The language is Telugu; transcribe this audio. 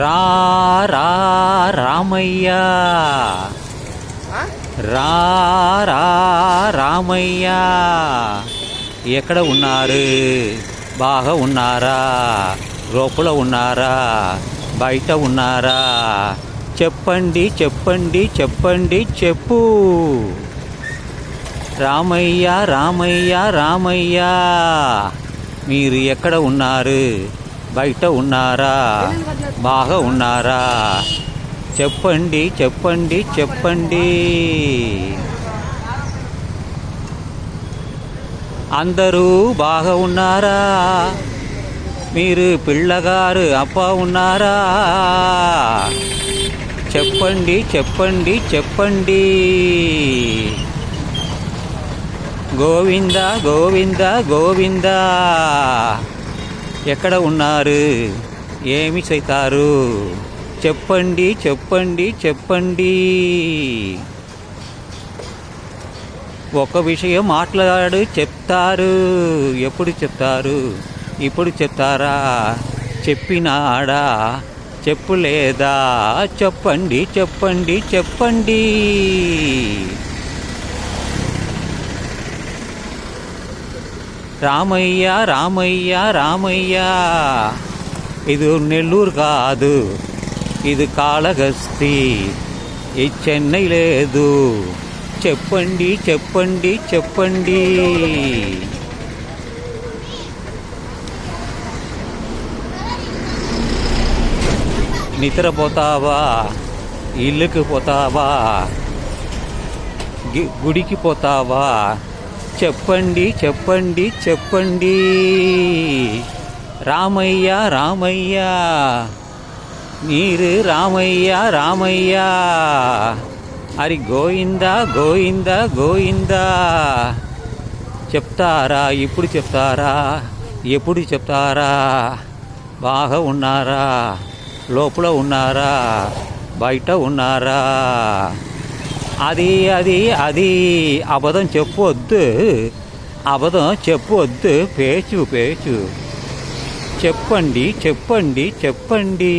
రా రా రామయ్య రా రా రామయ్య ఎక్కడ ఉన్నారు? బాగా ఉన్నారా? లోపల ఉన్నారా? బయట ఉన్నారా? చెప్పండి చెప్పండి చెప్పండి చెప్పు. రామయ్య రామయ్య రామయ్య మీరు ఎక్కడ ఉన్నారు? బయట ఉన్నారా? బాగా ఉన్నారా? చెప్పండి చెప్పండి చెప్పండి. అందరూ బాగా ఉన్నారా? మీరు పిల్లగారు అప్ప ఉన్నారా? చెప్పండి చెప్పండి చెప్పండి. గోవింద గోవింద గోవింద ఎక్కడ ఉన్నారు? ఏమి చేస్తారు? చెప్పండి చెప్పండి చెప్పండి. ఒక విషయం మాట్లాడు చెప్తారు. ఎప్పుడు చెప్తారు? ఇప్పుడు చెప్తారా? చెప్పినాడా? చెప్పులేదా? చెప్పండి చెప్పండి చెప్పండి. రామయ్య రామయ్య రామయ్య ఇది నెల్లూరు కాదు, ఇది కాళహస్తి, ఈ చెన్నై లేదు. చెప్పండి చెప్పండి చెప్పండి. నిద్రపోతావా? ఇల్లుకి పోతావా? గుడికి పోతావా? చెప్పండి చెప్పండి చెప్పండి. రామయ్య రామయ్య మీరు రామయ్య రామయ్య హరి గోవింద గోవింద గోవింద చెప్తారా? ఇప్పుడు చెప్తారా? ఎప్పుడు చెప్తారా? బాగా ఉన్నారా? లోపల ఉన్నారా? బయట ఉన్నారా? అది అది అది అబద్ధం చెప్పొద్దు, అబద్ధం చెప్పొద్దు. పేచు పేచు. చెప్పండి చెప్పండి చెప్పండి.